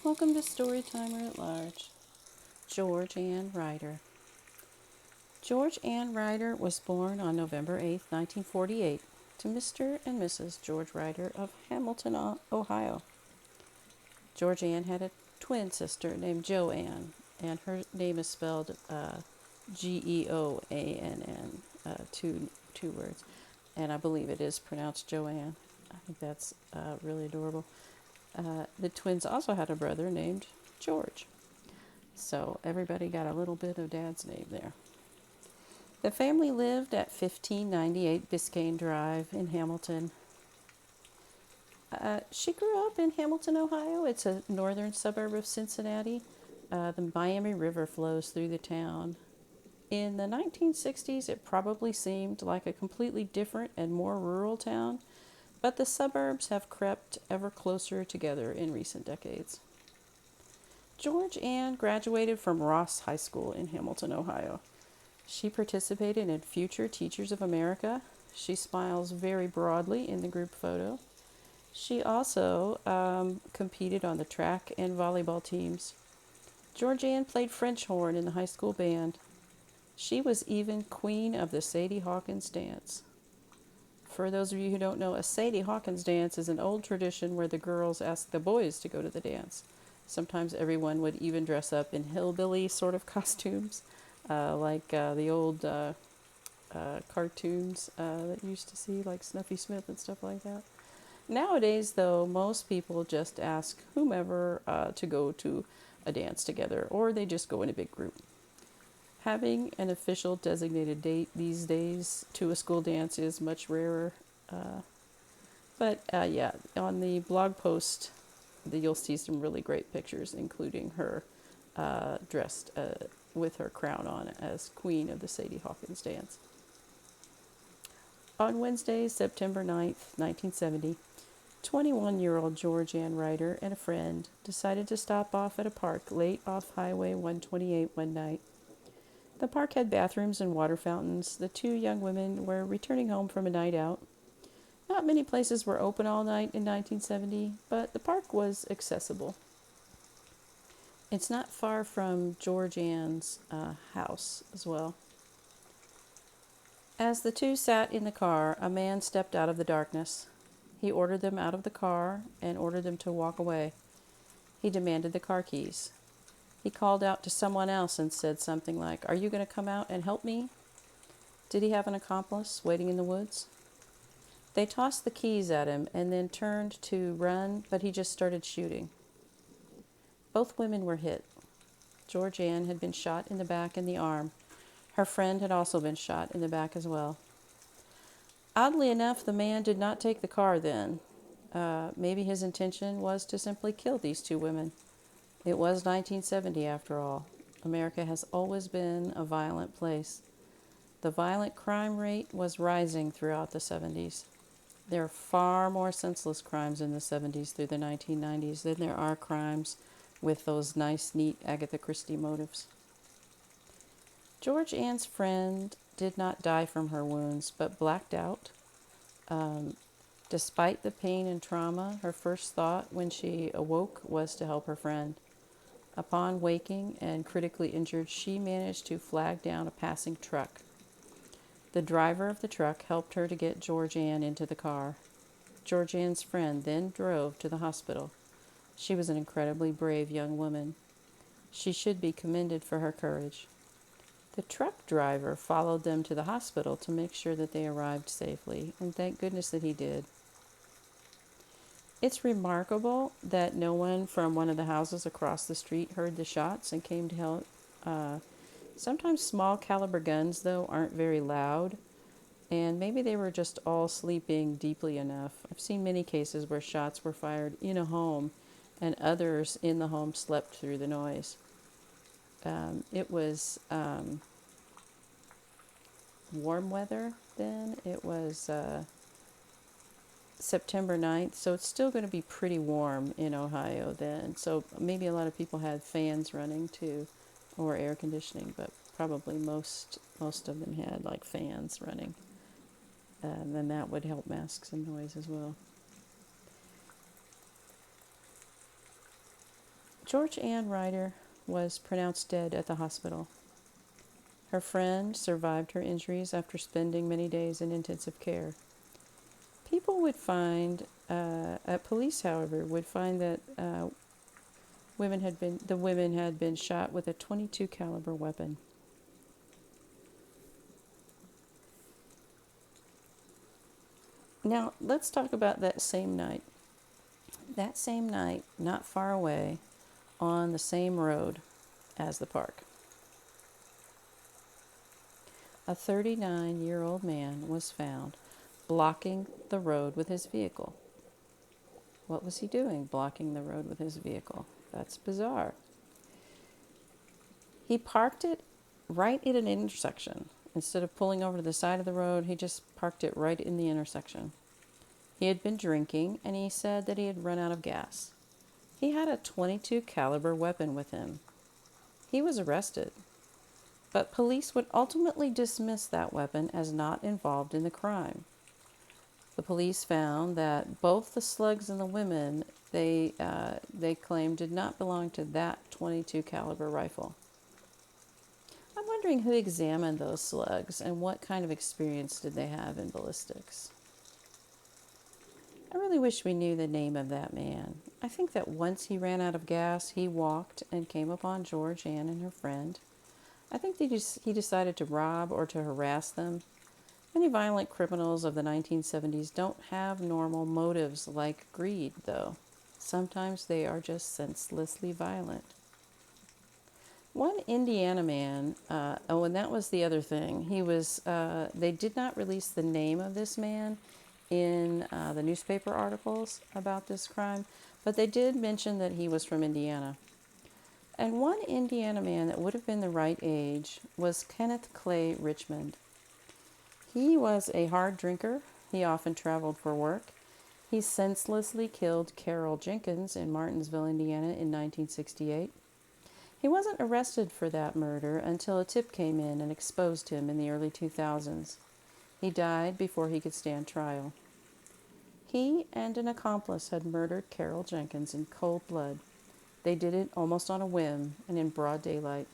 Welcome to Storytimer at Large. Georg Ann Reiter. Georg Ann Reiter was born on November 8, 1948, to Mr. and Mrs. George Reiter of Hamilton, Ohio. Georg Ann had a twin sister named Joanne, and her name is spelled Geonn, two words, and I believe it is pronounced Joanne. I think that's really adorable. The twins also had a brother named George. So everybody got a little bit of Dad's name there. The family lived at 1598 Biscayne Drive in Hamilton. She grew up in Hamilton, Ohio. It's a northern suburb of Cincinnati. The Miami River flows through the town. In the 1960s, it probably seemed like a completely different and more rural town, but the suburbs have crept ever closer together in recent decades. Georg Ann graduated from Ross High School in Hamilton, Ohio. She participated in Future Teachers of America. She smiles very broadly in the group photo. She also competed on the track and volleyball teams. Georg Ann played French horn in the high school band. She was even queen of the Sadie Hawkins dance. For those of you who don't know, a Sadie Hawkins dance is an old tradition where the girls ask the boys to go to the dance. Sometimes everyone would even dress up in hillbilly sort of costumes, like the old cartoons that you used to see, like Snuffy Smith and stuff like that. Nowadays, though, most people just ask whomever to go to a dance together, or they just go in a big group. Having an official designated date these days to a school dance is much rarer. But on the blog post, you'll see some really great pictures, including her dressed with her crown on as queen of the Sadie Hawkins dance. On Wednesday, September 9th, 1970, 21-year-old Georg Ann Reiter and a friend decided to stop off at a park late off Highway 128 one night. The park had bathrooms and water fountains. The two young women were returning home from a night out. Not many places were open all night in 1970, but the park was accessible. It's not far from Georg Ann's house as well. As the two sat in the car, a man stepped out of the darkness. He ordered them out of the car and ordered them to walk away. He demanded the car keys. He called out to someone else and said something like, "Are you going to come out and help me?" Did he have an accomplice waiting in the woods? They tossed the keys at him and then turned to run, but he just started shooting. Both women were hit. Georg Ann had been shot in the back and the arm. Her friend had also been shot in the back as well. Oddly enough, the man did not take the car then. Maybe his intention was to simply kill these two women. It was 1970 after all. America has always been a violent place. The violent crime rate was rising throughout the 70s. There are far more senseless crimes in the 70s through the 1990s than there are crimes with those nice, neat Agatha Christie motives. Georg Ann's friend did not die from her wounds, but blacked out. Despite the pain and trauma, her first thought when she awoke was to help her friend. Upon waking and critically injured, she managed to flag down a passing truck. The driver of the truck helped her to get Georg Ann into the car. Georg Ann's friend then drove to the hospital. She was an incredibly brave young woman. She should be commended for her courage. The truck driver followed them to the hospital to make sure that they arrived safely, and thank goodness that he did. It's remarkable that no one from one of the houses across the street heard the shots and came to help. Sometimes small caliber guns, though, aren't very loud, and maybe they were just all sleeping deeply enough. I've seen many cases where shots were fired in a home and others in the home slept through the noise. It was warm weather then. It was September 9th, so it's still going to be pretty warm in Ohio then. So maybe a lot of people had fans running too, or air conditioning, but probably most of them had like fans running. And then that would help mask some noise as well. Georg Ann Reiter was pronounced dead at the hospital. Her friend survived her injuries after spending many days in intensive care. People would find, police, however, would find that the women had been shot with a .22 caliber weapon. Now, let's talk about that same night. That same night, not far away, on the same road as the park, a 39-year-old man was found blocking the road with his vehicle. What was he doing blocking the road with his vehicle? That's bizarre. He parked it right at an intersection. Instead of pulling over to the side of the road, he just parked it right in the intersection. He had been drinking, and he said that he had run out of gas. He had a .22 caliber weapon with him. He was arrested, but police would ultimately dismiss that weapon as not involved in the crime. The police found that both the slugs and the women they claimed did not belong to that .22 caliber rifle. I'm wondering who examined those slugs and what kind of experience did they have in ballistics. I really wish we knew the name of that man. I think that once he ran out of gas, he walked and came upon Georg Ann and her friend. I think he decided to rob or to harass them. Many violent criminals of the 1970s don't have normal motives like greed, though. Sometimes they are just senselessly violent. One Indiana man, and that was the other thing. They did not release the name of this man in the newspaper articles about this crime, but they did mention that he was from Indiana. And one Indiana man that would have been the right age was Kenneth Clay Richmond. He was a hard drinker. He often traveled for work. He senselessly killed Carol Jenkins in Martinsville, Indiana in 1968. He wasn't arrested for that murder until a tip came in and exposed him in the early 2000s. He died before he could stand trial. He and an accomplice had murdered Carol Jenkins in cold blood. They did it almost on a whim and in broad daylight.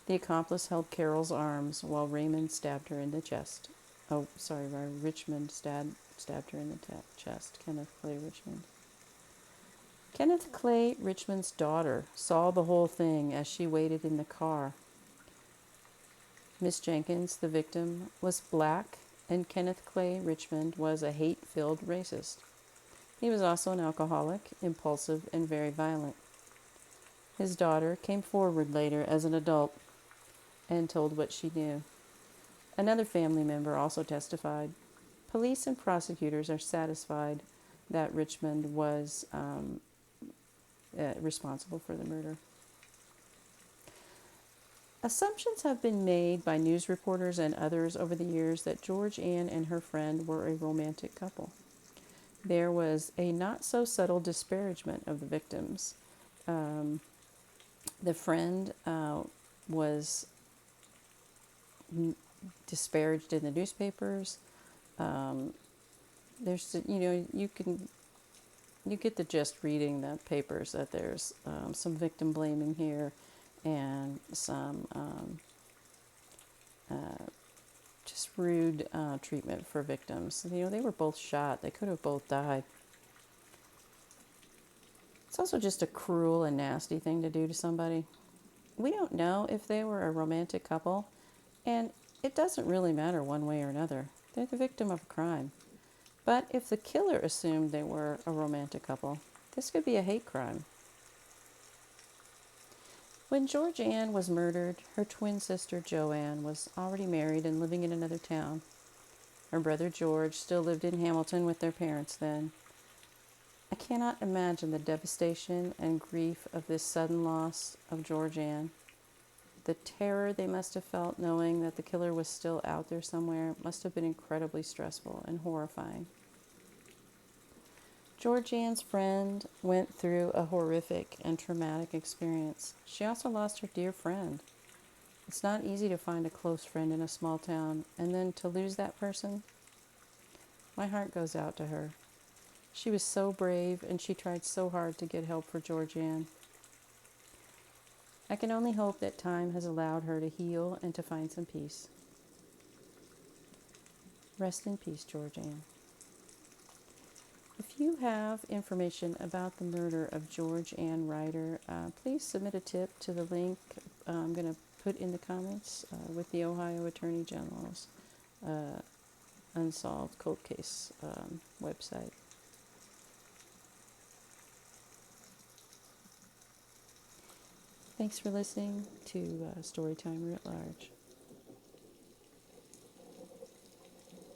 The accomplice held Carol's arms while Richmond stabbed her in the chest. Richmond stabbed her in the chest. Kenneth Clay Richmond. Kenneth Clay Richmond's daughter saw the whole thing as she waited in the car. Miss Jenkins, the victim, was black, and Kenneth Clay Richmond was a hate-filled racist. He was also an alcoholic, impulsive, and very violent. His daughter came forward later as an adult and told what she knew. Another family member also testified. Police and prosecutors are satisfied that Richmond was responsible for the murder. Assumptions have been made by news reporters and others over the years that Georg Ann and her friend were a romantic couple. There was a not-so-subtle disparagement of the victims. The friend was disparaged in the newspapers. You get the gist reading the papers that there's some victim blaming here and some just rude treatment for victims. They were both shot. They could have both died. It's also just a cruel and nasty thing to do to somebody. We don't know if they were a romantic couple, and it doesn't really matter one way or another. They're the victim of a crime. But if the killer assumed they were a romantic couple, this could be a hate crime. When Georg Ann was murdered, her twin sister Joanne was already married and living in another town. Her brother George still lived in Hamilton with their parents then. I cannot imagine the devastation and grief of this sudden loss of Georg Ann. The terror they must have felt knowing that the killer was still out there somewhere must have been incredibly stressful and horrifying. Georg Ann's friend went through a horrific and traumatic experience. She also lost her dear friend. It's not easy to find a close friend in a small town, and then to lose that person. My heart goes out to her. She was so brave, and she tried so hard to get help for Georg Ann. I can only hope that time has allowed her to heal and to find some peace. Rest in peace, Georg Ann. If you have information about the murder of Georg Ann Reiter, please submit a tip to the link I'm going to put in the comments with the Ohio Attorney General's Unsolved Cold Case website. Thanks for listening to Storytime Writ Large.